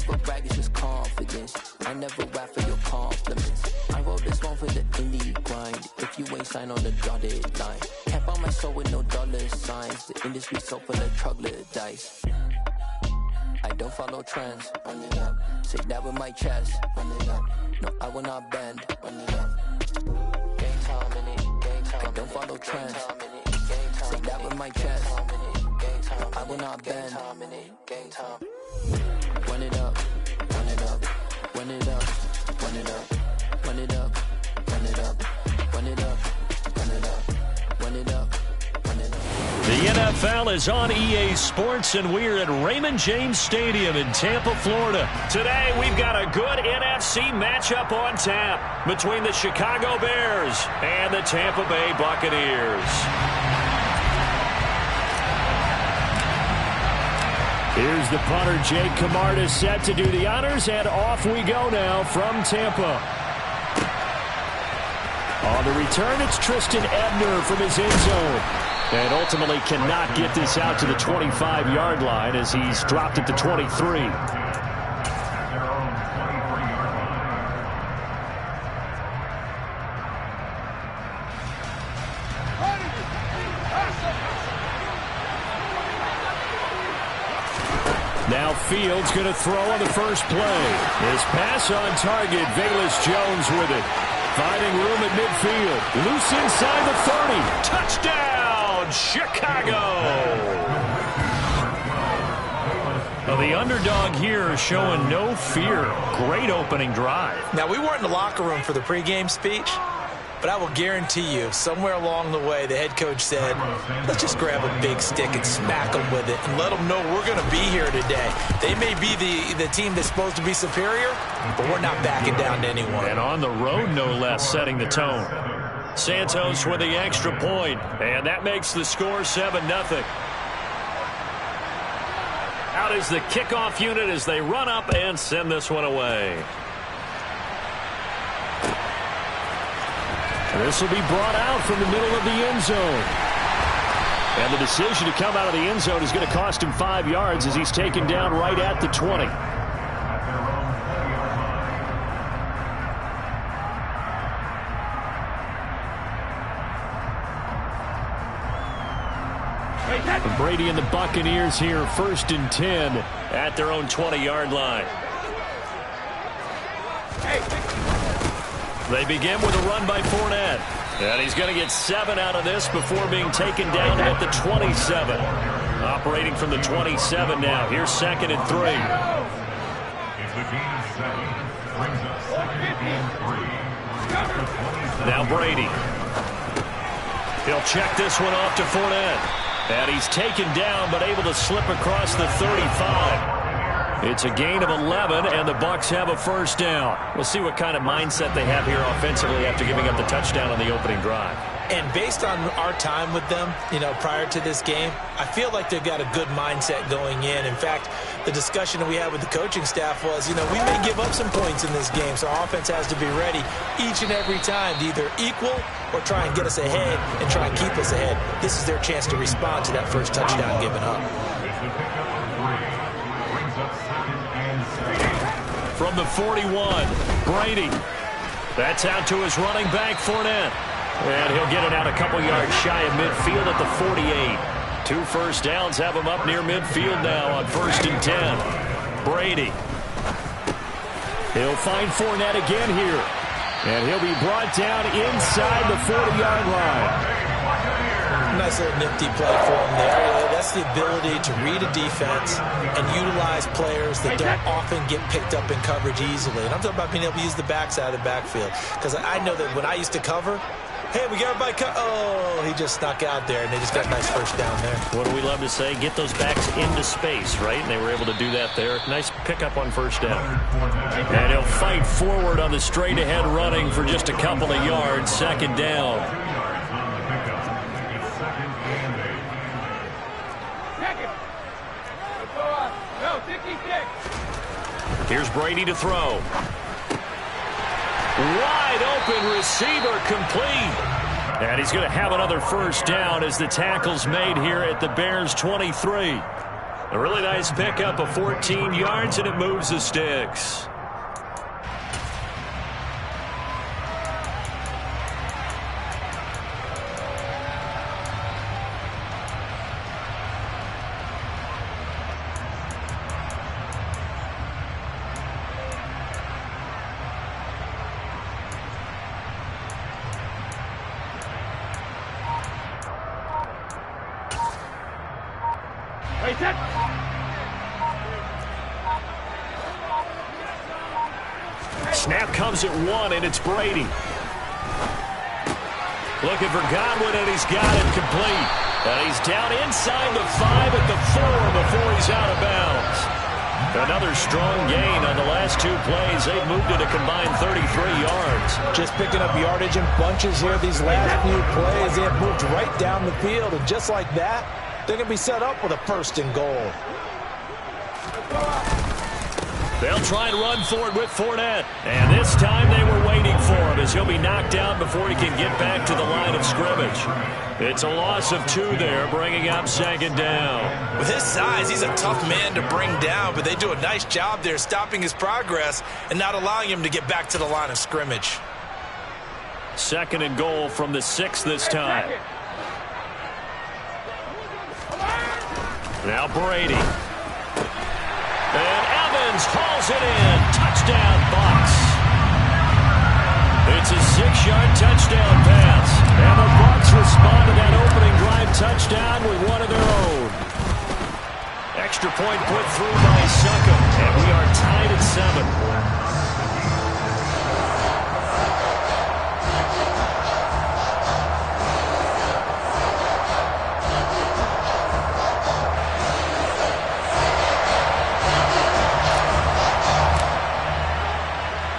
never brag, it's just confidence. I never rap for your compliments. I wrote this one for the indie grind. If you ain't signed on the dotted line, can't buy my soul with no dollar signs. The industry so full of troglodytes. I don't follow trends. Run it up. Say that with my chest. Run it up. No, I will not bend. Run it up. Game time in it. Game time. I don't follow trends. Say that with my chest. I will not bend. Game time. Run it up. Run it up. Run it up. Run it up. Run it up. Run it up. Run it up. Run it up. Run it up. The NFL is on EA Sports, and we're at Raymond James Stadium in Tampa, Florida. Today, we've got a good NFC matchup on tap between the Chicago Bears and the Tampa Bay Buccaneers. Here's the punter, Jake Camarda, set to do the honors, and off we go now from Tampa. On the return, it's Tristan Ebner from his end zone. And ultimately cannot get this out to the 25-yard line as he's dropped it to 23. Now Fields going to throw on the first play. His pass on target, Velus Jones with it. Finding room at midfield. Loose inside the 30. Touchdown, Chicago! Well, the underdog here is showing no fear. Great opening drive. Now, we weren't in the locker room for the pregame speech, but I will guarantee you, somewhere along the way, the head coach said, let's just grab a big stick and smack them with it and let them know we're going to be here today. They may be the team that's supposed to be superior, but we're not backing down to anyone. And on the road, no less, setting the tone. Santos with the extra point, and that makes the score 7-0. Out is the kickoff unit as they run up and send this one away. This will be brought out from the middle of the end zone. And the decision to come out of the end zone is going to cost him 5 yards as he's taken down right at the 20. Brady and the Buccaneers here, 1st and 10 at their own 20-yard line. They begin with a run by Fournette. And he's going to get 7 out of this before being taken down at the 27. Operating from the 27 now. Here's 2nd and 3. Now Brady. He'll check this one off to Fournette. And he's taken down but able to slip across the 35. It's a gain of 11, and the Bucs have a first down. We'll see what kind of mindset they have here offensively after giving up the touchdown on the opening drive. And based on our time with them, prior to this game, I feel like they've got a good mindset going in. In fact, the discussion that we had with the coaching staff was, we may give up some points in this game, so our offense has to be ready each and every time to either equal or try and get us ahead and try and keep us ahead. This is their chance to respond to that first touchdown given up. From the 41, Brady. That's out to his running back, Fournette. And he'll get it out a couple yards shy of midfield at the 48. 2 first downs have him up near midfield now on 1st and 10. Brady. He'll find Fournette again here. And he'll be brought down inside the 40-yard line. Nice little nifty play for him there. That's the ability to read a defense and utilize players that don't often get picked up in coverage easily. And I'm talking about being able to use the backside of the backfield. Because I know that when I used to cover, hey, we got everybody oh, he just snuck out there, and they just got a nice first down there. What do we love to say? Get those backs into space, right? And they were able to do that there. Nice pickup on first down. And he'll fight forward on the straight-ahead running for just a couple of yards. 2nd down. Here's Brady to throw. Wide open receiver, complete. And he's going to have another first down as the tackle's made here at the Bears' 23. A really nice pickup of 14 yards, and it moves the sticks. Snap comes at 1, and it's Brady. Looking for Godwin, and he's got it complete. And he's down inside the 5 at the 4 before he's out of bounds. Another strong gain on the last 2 plays. They've moved it a combined 33 yards. Just picking up yardage in bunches here these last few plays. They have moved right down the field, and just like that, they're going to be set up with a 1st and goal. They'll try and run for it with Fournette. And this time they were waiting for him as he'll be knocked down before he can get back to the line of scrimmage. It's a loss of 2 there, bringing up 2nd down. With his size, he's a tough man to bring down, but they do a nice job there stopping his progress and not allowing him to get back to the line of scrimmage. 2nd and goal from the 6 this time. Now Brady. And Evans hauls it in. Touchdown, Bucs. It's a 6-yard touchdown pass. And the Bucs respond to that opening drive touchdown with one of their own. Extra point put through by Succop. And we are tied at 7.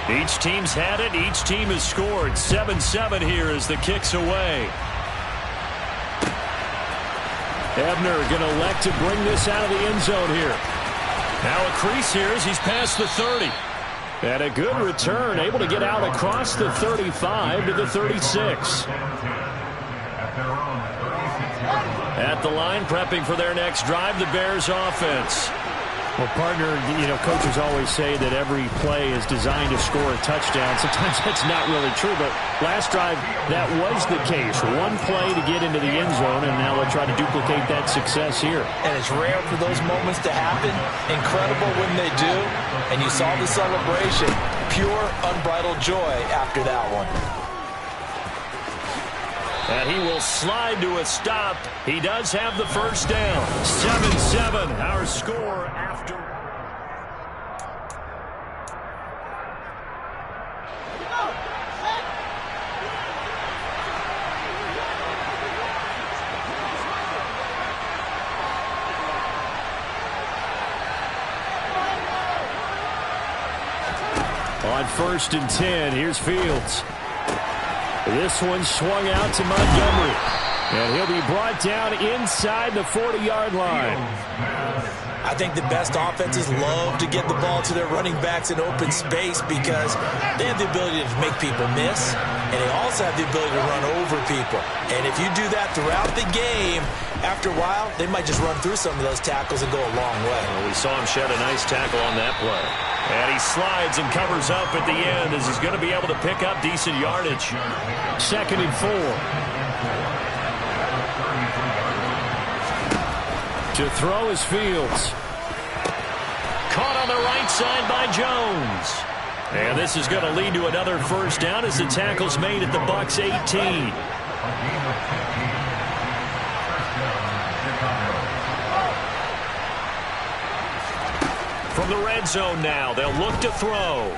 Each team's had it. Each team has scored. 7-7 here as the kick's away. Ebner going to elect to bring this out of the end zone here. Now a crease here as he's past the 30. And a good return, able to get out across the 35 to the 36. At the line, prepping for their next drive, the Bears offense. Well, partner, coaches always say that every play is designed to score a touchdown. Sometimes that's not really true, but last drive, that was the case. One play to get into the end zone, and now they'll try to duplicate that success here. And it's rare for those moments to happen. Incredible when they do. And you saw the celebration. Pure, unbridled joy after that one. And he will slide to a stop. He does have the 1st down. 7-7, our score after. On 1st and 10, here's Fields. This one swung out to Montgomery. And he'll be brought down inside the 40-yard line. I think the best offenses love to get the ball to their running backs in open space because they have the ability to make people miss, and they also have the ability to run over people. And if you do that throughout the game, after a while, they might just run through some of those tackles and go a long way. Well, we saw him shed a nice tackle on that play. And he slides and covers up at the end as he's going to be able to pick up decent yardage. 2nd and 4. To throw is Fields. Caught on the right side by Jones. And this is going to lead to another 1st down as the tackle's made at the Bucs 18. From the red zone now, they'll look to throw.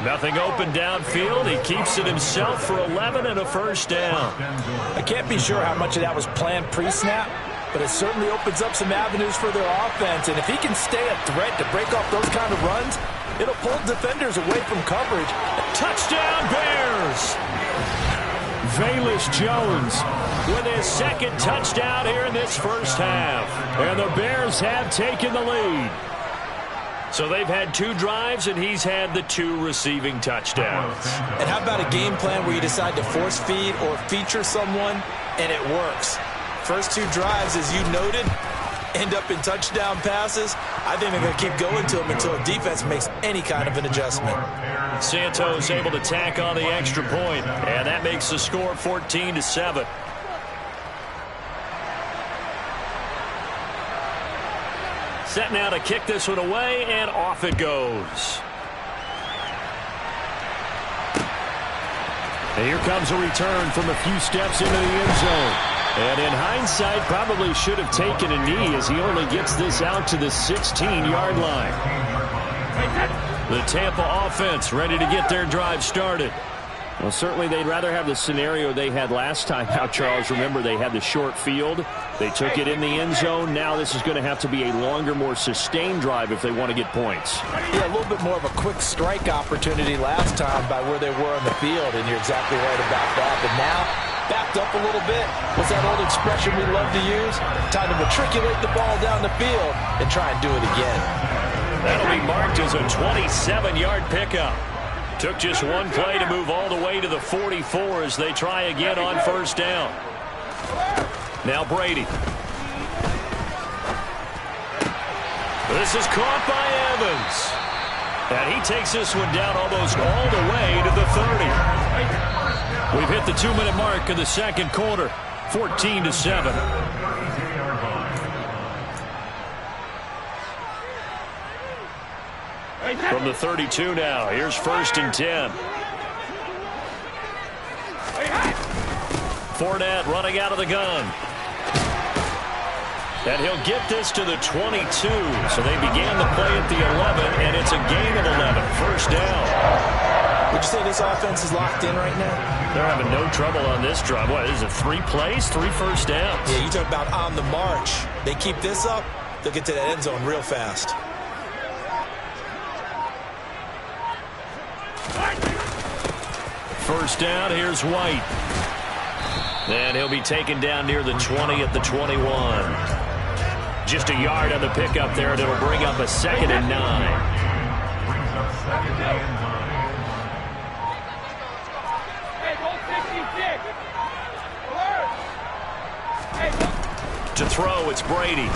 Nothing open downfield. He keeps it himself for 11 and a 1st down. I can't be sure how much of that was planned pre-snap, but it certainly opens up some avenues for their offense. And if he can stay a threat to break off those kind of runs, it'll pull defenders away from coverage. Touchdown, Bears! Velus Jones with his 2nd touchdown here in this 1st half. And the Bears have taken the lead. So they've had 2 drives, and he's had the 2 receiving touchdowns. And how about a game plan where you decide to force feed or feature someone, and it works? First two drives, as you noted, end up in touchdown passes. I think they're going to keep going to them until the defense makes any kind of an adjustment. Santos able to tack on the extra point, and that makes the score 14-7. Set now to kick this one away, and off it goes. And here comes a return from a few steps into the end zone. And in hindsight, probably should have taken a knee as he only gets this out to the 16-yard line. The Tampa offense ready to get their drive started. Well, certainly they'd rather have the scenario they had last time out, Charles. Remember, they had the short field. They took it in the end zone. Now this is going to have to be a longer, more sustained drive if they want to get points. Yeah, a little bit more of a quick strike opportunity last time by where they were on the field, and you're exactly right about that. But now, backed up a little bit. What's that old expression we love to use? Time to matriculate the ball down the field and try and do it again. That'll be marked as a 27-yard pickup. Took just one play to move all the way to the 44 as they try again on first down. Now Brady. This is caught by Evans. And he takes this one down almost all the way to the 30. We've hit the 2-minute mark of the second quarter. 14-7. From the 32 now, here's 1st and 10. Fournette running out of the gun. And he'll get this to the 22. So they began the play at the 11, and it's a gain of 11. First down. Would you say this offense is locked in right now? They're having no trouble on this drive. What, is it 3 plays, 3 first downs? Yeah, you talk about on the march. They keep this up, they'll get to that end zone real fast. First down, here's White. And he'll be taken down near the 20 at the 21. Just a yard on the pickup there, and it'll bring up a 2nd and 9. To throw, it's Brady.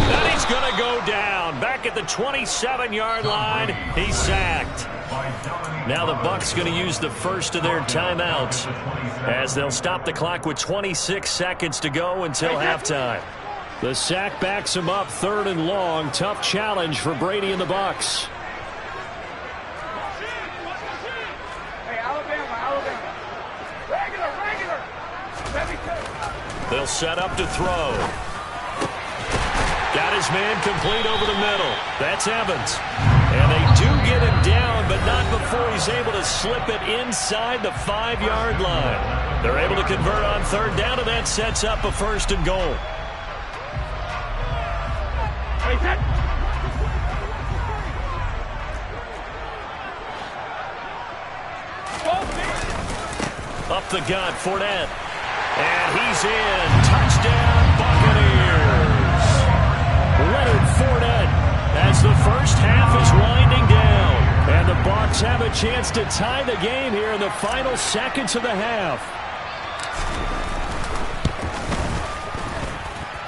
And he's going to go down. Back at the 27-yard line, he's sacked. Now the Bucs going to use the first of their timeouts as they'll stop the clock with 26 seconds to go until halftime. The sack backs him up, 3rd and long. Tough challenge for Brady and the Bucs. They'll set up to throw. Got his man complete over the middle. That's Evans. And they do get him down, but not before he's able to slip it inside the 5-yard line. They're able to convert on 3rd down, and that sets up a 1st and goal. Up the gut, Fournette. And he's in. Touchdown, Buccaneers. Leonard Fournette as the first half is winding down. And the Bucs have a chance to tie the game here in the final seconds of the half.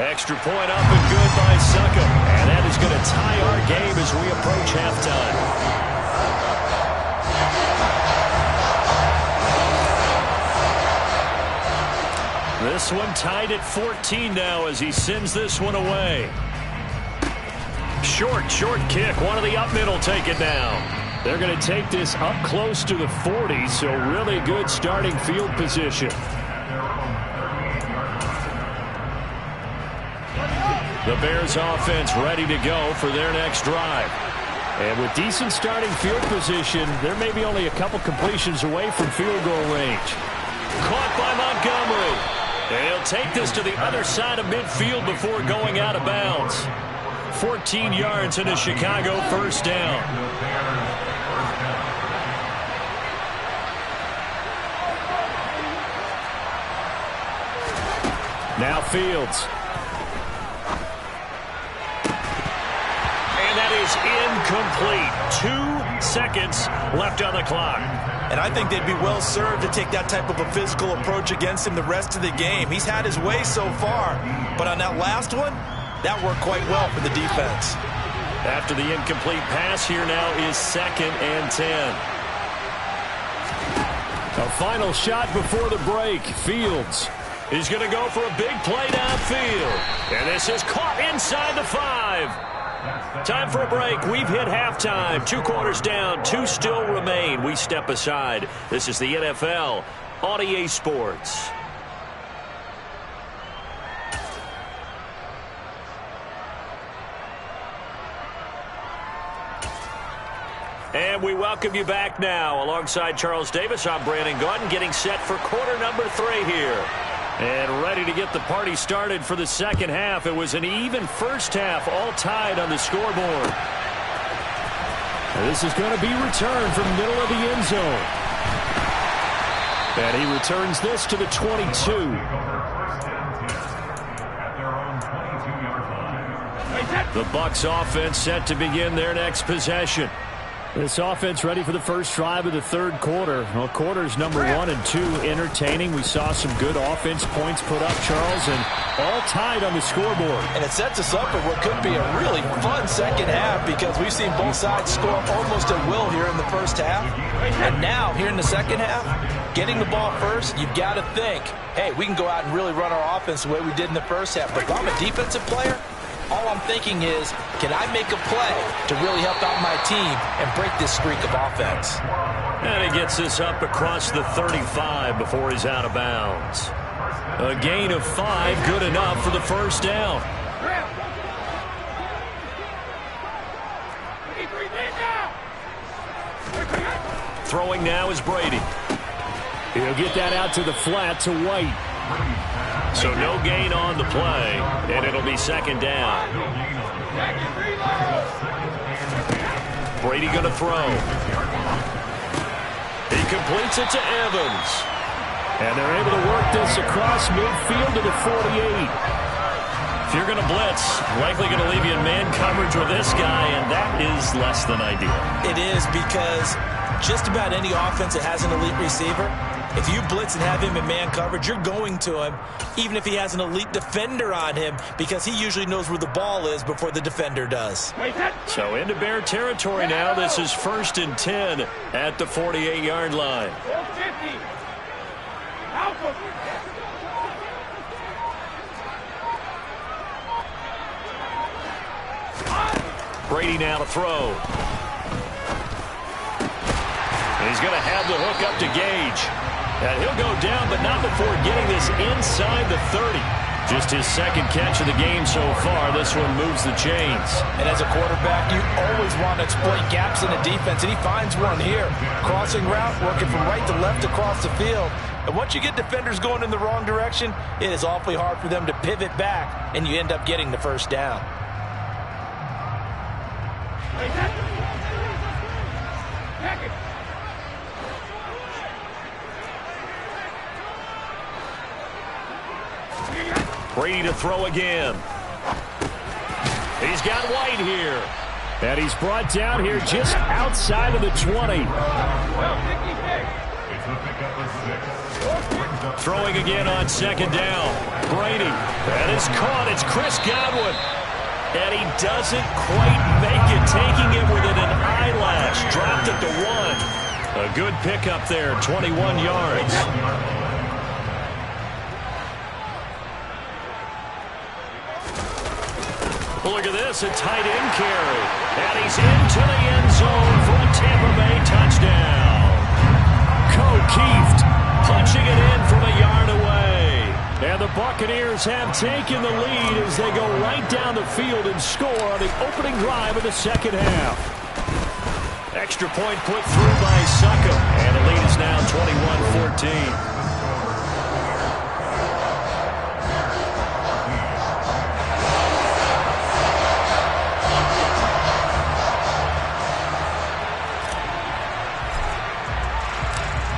Extra point up and good by Suckup. And that is going to tie our game as we approach halftime. This one tied at 14 now as he sends this one away. Short kick. One of the up middle take it down. They're going to take this up close to the 40, so really good starting field position. The Bears offense ready to go for their next drive. And with decent starting field position, there may be only a couple completions away from field goal range. Caught by Montgomery. And he'll take this to the other side of midfield before going out of bounds. 14 yards into Chicago, 1st down. Now Fields. And that is incomplete. 2 seconds left on the clock. And I think they'd be well served to take that type of a physical approach against him the rest of the game. He's had his way so far, but on that last one, that worked quite well for the defense. After the incomplete pass, here now is 2nd and 10. A final shot before the break. Fields. He's going to go for a big play downfield. And this is caught inside the 5. Time for a break. We've hit halftime. 2 quarters down. 2 still remain. We step aside. This is the NFL on EA Sports. And we welcome you back now. Alongside Charles Davis, I'm Brandon Gaudin, getting set for quarter number 3 here. And ready to get the party started for the second half. It was an even first half, all tied on the scoreboard. This is going to be returned from the middle of the end zone. And he returns this to the 22. The Bucs offense set to begin their next possession. This offense ready for the first drive of the third quarter. Well, quarters number 1 and 2 entertaining. We saw some good offense points put up, Charles, and all tied on the scoreboard. And it sets us up for what could be a really fun second half because we've seen both sides score almost at will here in the first half. And now, here in the second half, getting the ball first, you've got to think, hey, we can go out and really run our offense the way we did in the first half. But if I'm a defensive player, all I'm thinking is, can I make a play to really help out my team and break this streak of offense? And he gets this up across the 35 before he's out of bounds. A gain of 5, good enough for the first down. Throwing now is Brady. He'll get that out to the flat to White. So no gain on the play, and it'll be second down. Brady going to throw. He completes it to Evans. And they're able to work this across midfield to the 48. If you're going to blitz, likely going to leave you in man coverage with this guy, and that is less than ideal. It is because just about any offense that has an elite receiver, if you blitz and have him in man coverage, you're going to him, even if he has an elite defender on him, because he usually knows where the ball is before the defender does. So into Bear territory now. This is 1st and 10 at the 48-yard line. Brady now to throw. And he's going to have the hook up to Gage. And he'll go down, but not before getting this inside the 30. Just his second catch of the game so far. This one moves the chains. And as a quarterback, you always want to exploit gaps in the defense, and he finds one here. Crossing route, working from right to left across the field. And once you get defenders going in the wrong direction, it is awfully hard for them to pivot back, and you end up getting the first down. Brady to throw again. He's got White here. And he's brought down here just outside of the 20. Throwing again on second down. Brady. That is caught. It's Chris Godwin. And he doesn't quite make it, taking it within an eyelash. Dropped it to 1. A good pickup there, 21 yards. Look at this, a tight end carry. And he's into the end zone for a Tampa Bay touchdown. Keeft punching it in from a yard away. And the Buccaneers have taken the lead as they go right down the field and score on the opening drive of the second half. Extra point put through by Suckham. And the lead is now 21-14.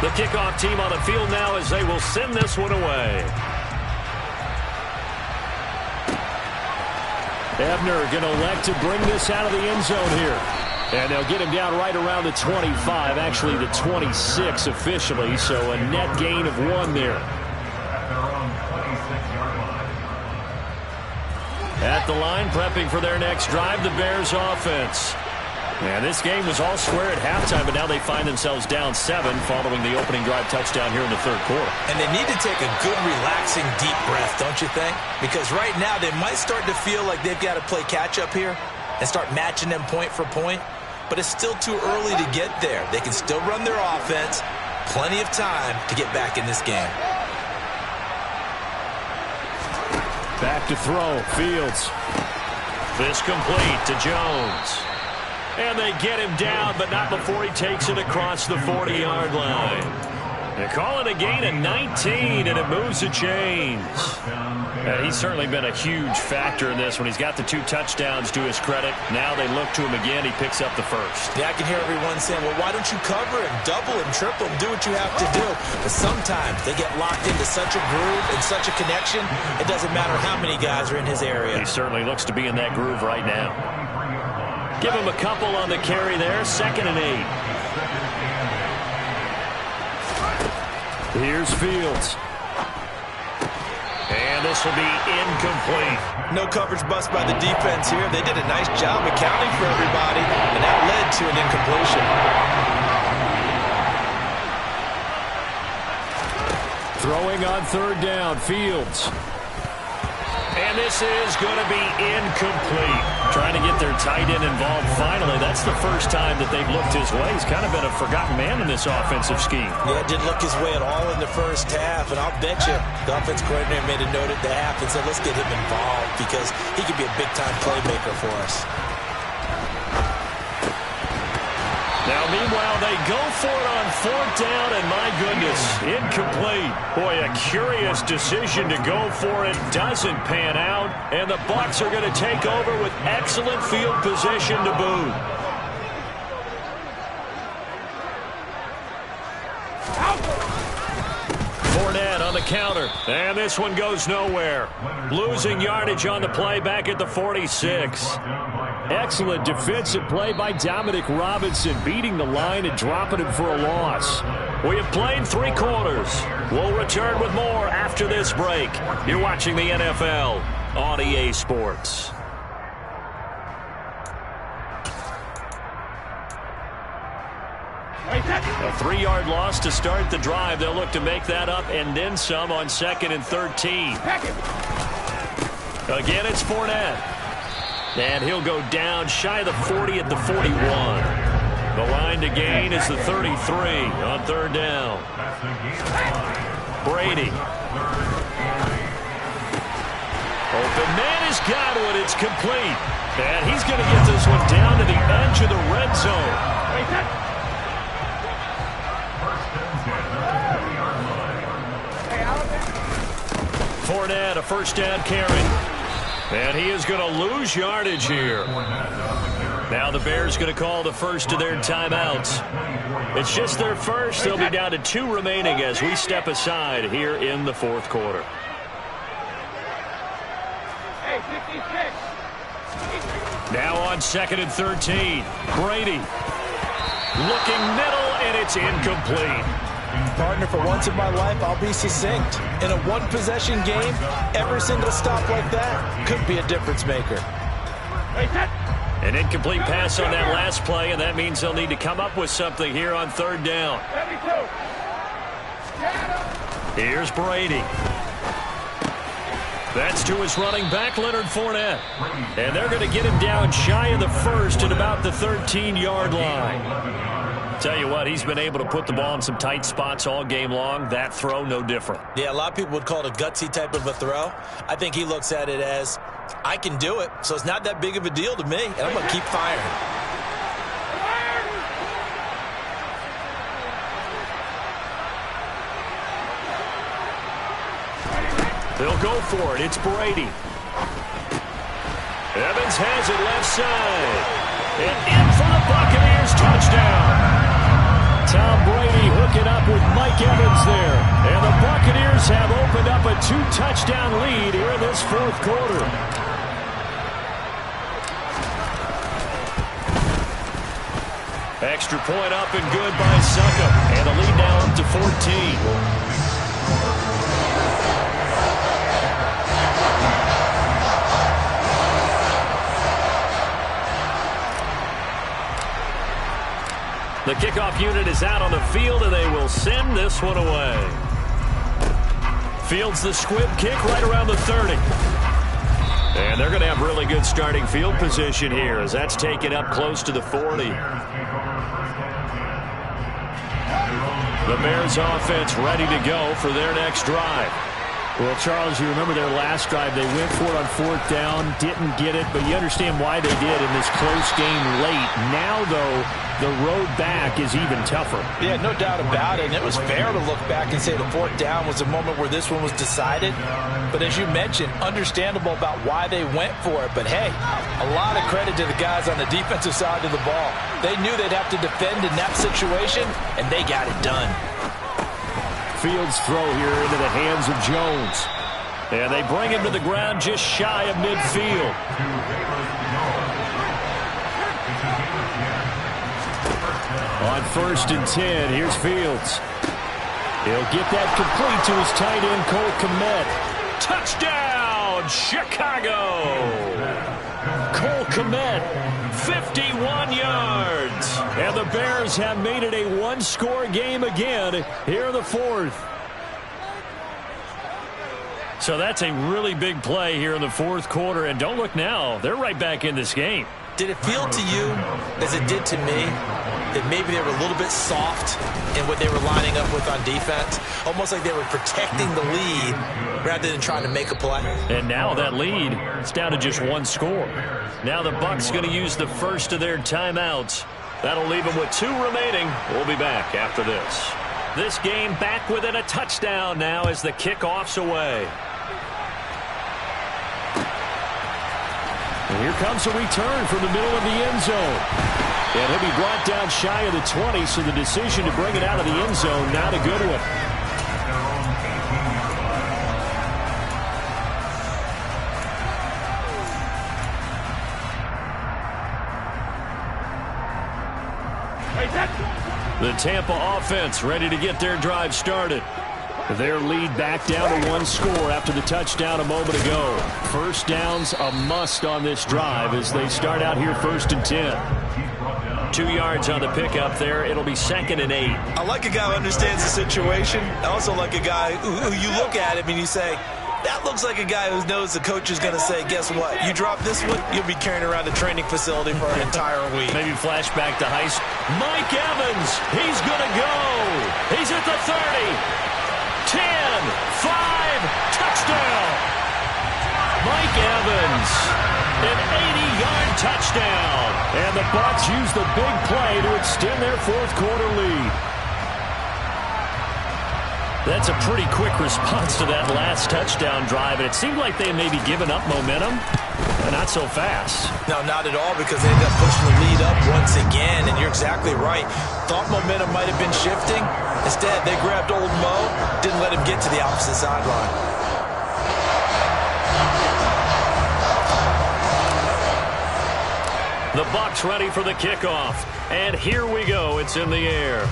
The kickoff team on the field now as they will send this one away. Ebner going to elect to bring this out of the end zone here. And they'll get him down right around the 25, actually the 26 officially, so a net gain of 1 there. At the line, prepping for their next drive, the Bears offense. And this game was all square at halftime, but now they find themselves down 7 following the opening drive touchdown here in the third quarter. And they need to take a good, relaxing, deep breath, don't you think? Because right now they might start to feel like they've got to play catch-up here and start matching them point for point. But it's still too early to get there. They can still run their offense. Plenty of time to get back in this game. Back to throw. Fields. This complete to Jones. And they get him down, but not before he takes it across the 40-yard line. They call it a gain of 19, and it moves the chains. He's certainly been a huge factor in this when he's got the 2 touchdowns to his credit. Now they look to him again. He picks up the first. Yeah, I can hear everyone saying, well, why don't you cover him, double him, triple him, do what you have to do. But sometimes they get locked into such a groove and such a connection, it doesn't matter how many guys are in his area. He certainly looks to be in that groove right now. Give him a couple on the carry there. 2nd and 8. Here's Fields. And this will be incomplete. No coverage bust by the defense here. They did a nice job accounting for everybody, and that led to an incompletion. Throwing on 3rd down, Fields. And this is going to be incomplete. Trying to get their tight end involved finally. That's the first time that they've looked his way. He's kind of been a forgotten man in this offensive scheme. Yeah, didn't look his way at all in the first half. And I'll bet you the offense coordinator made a note at the half and said, let's get him involved because he could be a big-time playmaker for us. Now, meanwhile, they go for it on 4th down, and my goodness, incomplete. Boy, a curious decision to go for it. Doesn't pan out, and the Bucs are going to take over with excellent field position to boot. Fournette on the counter, and this one goes nowhere. Losing yardage on the play back at the 46. Excellent defensive play by Dominic Robinson, beating the line and dropping him for a loss. We have played 3 quarters. We'll return with more after this break. You're watching the NFL on EA Sports. A 3-yard loss to start the drive. They'll look to make that up and then some on 2nd and 13. Again, it's Fournette. And he'll go down shy of the 40 at the 41. The line to gain is the 33 on 3rd down. Brady. Open man has got one. It's complete. And he's going to get this one down to the edge of the red zone. Fournette, a 1st down carry. And he is going to lose yardage here. Now the Bears going to call the first of their timeouts. It's just their first. They'll be down to 2 remaining as we step aside here in the 4th quarter. Now on 2nd and 13. Brady. Looking middle, and it's incomplete. Partner, for once in my life, I'll be succinct. In a 1-possession game, every single stop like that could be a difference maker. An incomplete pass on that last play, and that means they'll need to come up with something here on 3rd down. Here's Brady. That's to his running back, Leonard Fournette. And they're going to get him down shy of the 1st at about the 13-yard line. Tell you what, he's been able to put the ball in some tight spots all game long. That throw, no different. Yeah, a lot of people would call it a gutsy type of a throw. I think he looks at it as, I can do it, so it's not that big of a deal to me, and I'm going to keep firing. They'll go for it. It's Brady. Evans has it left side. And in for the Buccaneers touchdown. Tom Brady hooking up with Mike Evans there. And the Buccaneers have opened up a 2-touchdown lead here in this 4th quarter. Extra point up and good by Suckup. And the lead now up to 14. The kickoff unit is out on the field, and they will send this one away. Fields the squib kick right around the 30. And they're going to have really good starting field position here as that's taken up close to the 40. The Bears offense ready to go for their next drive. Well, Charles, you remember their last drive. They went for it on 4th down, didn't get it, but you understand why they did in this close game late. Now, though, the road back is even tougher. Yeah, no doubt about it, and it was fair to look back and say the 4th down was a moment where this one was decided. But as you mentioned, understandable about why they went for it. But, hey, a lot of credit to the guys on the defensive side of the ball. They knew they'd have to defend in that situation, and they got it done. Fields throw here into the hands of Jones. And they bring him to the ground just shy of midfield. On 1st and 10, here's Fields. He'll get that complete to his tight end, Cole Kmet. Touchdown, Chicago! Cole Kmet, 51 yards. And the Bears have made it a one-score game again here in the 4th. So that's a really big play here in the 4th quarter. And don't look now, they're right back in this game. Did it feel to you, as it did to me, that maybe they were a little bit soft in what they were lining up with on defense? Almost like they were protecting the lead rather than trying to make a play. And now that lead is down to just one score. Now the Bucs going to use the first of their timeouts. That'll leave them with 2 remaining. We'll be back after this. This game back within a touchdown now as the kickoff's away. And here comes a return from the middle of the end zone. And he'll be brought down shy of the 20, so the decision to bring it out of the end zone, not a good one. The Tampa offense ready to get their drive started. Their lead back down to 1 score after the touchdown a moment ago. First down's a must on this drive as they start out here 1st and 10. 2 yards on the pickup there. It'll be 2nd and 8. I like a guy who understands the situation. I also like a guy who you look at him and you say, that looks like a guy who knows the coach is going to say, guess what? You drop this one, you'll be carrying around the training facility for an entire week. Maybe flashback to high school. Mike Evans, he's going to go. He's at the 30. 10, 5, touchdown. Mike Evans, an 80-yard touchdown. And the Bucs use the big play to extend their 4th quarter lead. That's a pretty quick response to that last touchdown drive, and it seemed like they may be giving up momentum, but not so fast. No, not at all, because they ended up pushing the lead up once again, and you're exactly right. Thought momentum might have been shifting. Instead, they grabbed old Mo, didn't let him get to the opposite sideline. The Bucs ready for the kickoff, and here we go. It's in the air.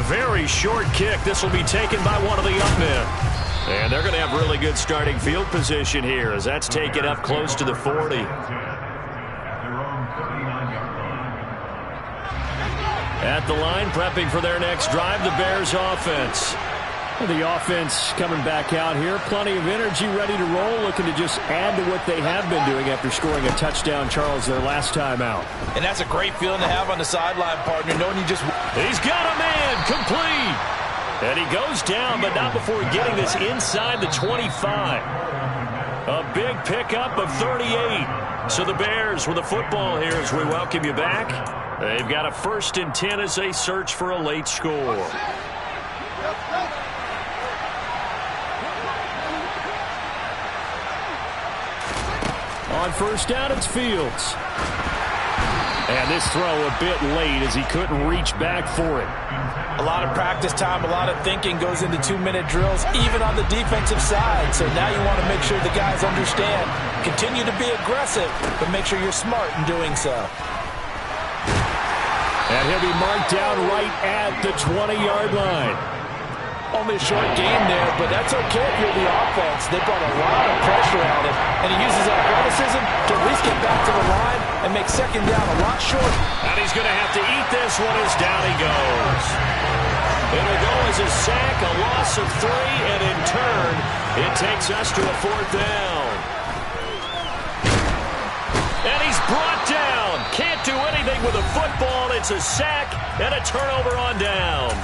Very short kick. This will be taken by one of the up men. And they're going to have really good starting field position here as that's taken up close to the 40. At the line, prepping for their next drive, the Bears offense. The offense coming back out here. Plenty of energy, ready to roll, looking to just add to what they have been doing after scoring a touchdown, Charles, their last time out. And that's a great feeling to have on the sideline, partner, knowing you just... He's got a man, complete. And he goes down, but not before getting this inside the 25. A big pickup of 38. So the Bears with the football here as we welcome you back. They've got a 1st and 10 as they search for a late score. On 1st down, it's Fields. And this throw a bit late as he couldn't reach back for it. A lot of practice time, a lot of thinking goes into 2-minute drills, even on the defensive side. So now you want to make sure the guys understand. Continue to be aggressive, but make sure you're smart in doing so. And he'll be marked down right at the 20-yard line. Only a short game there, but that's okay if you're the offense. They brought a lot of pressure on him, and he uses athleticism to at least get back to the line and make second down a lot shorter. And he's going to have to eat this one as down he goes. It'll go as a sack, a loss of 3, and in turn, it takes us to a 4th down. And he's brought down. Can't do anything with a football. It's a sack and a turnover on downs.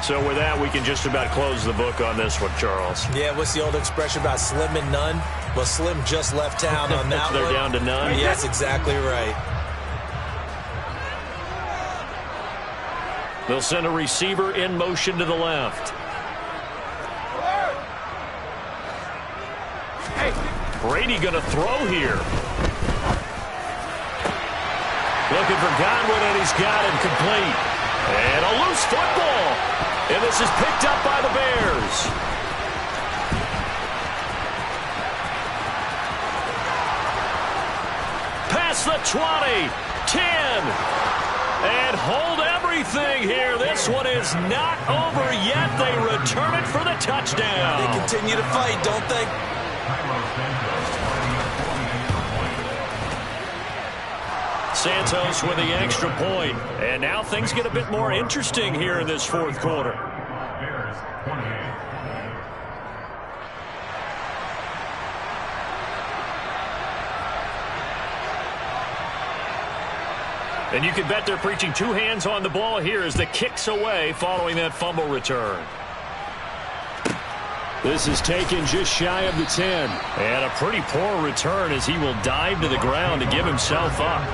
So with that, we can just about close the book on this one, Charles. Yeah, what's the old expression about slim and none? Well, Slim just left town on that They're down to none? Yes, exactly right. They'll send a receiver in motion to the left. Brady going to throw here. Looking for Godwin, and he's got him complete. And a loose football. And this is picked up by the Bears. Past the 20, 10. And hold everything here. This one is not over yet. They return it for the touchdown. They continue to fight, don't they? Santos with the extra point. And now things get a bit more interesting here in this 4th quarter. And you can bet they're preaching 2 hands on the ball here as the kick's away following that fumble return. This is taken just shy of the 10. And a pretty poor return as he will dive to the ground to give himself up.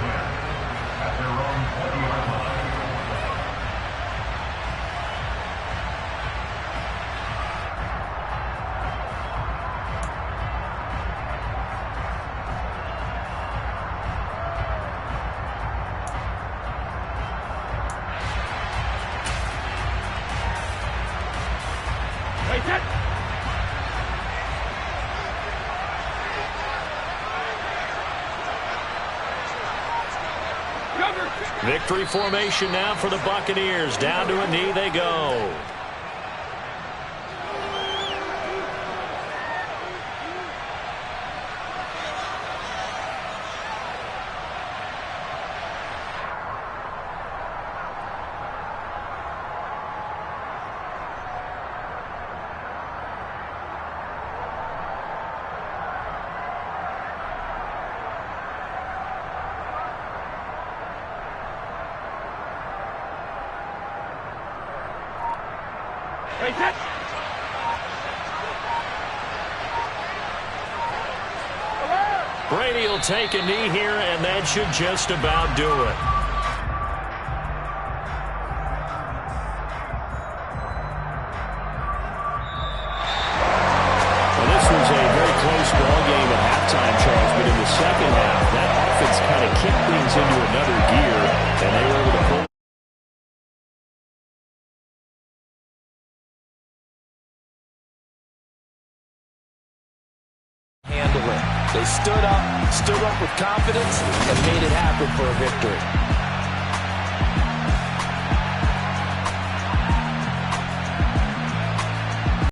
Victory formation now for the Buccaneers. Down to a knee they go. Brady will take a knee here, and that should just about do it. Well, this was a very close ball game at halftime, Charles, but in the second half, that offense kind of kicked things into another gear, and they were able to pull. They stood up with confidence and made it happen for a victory.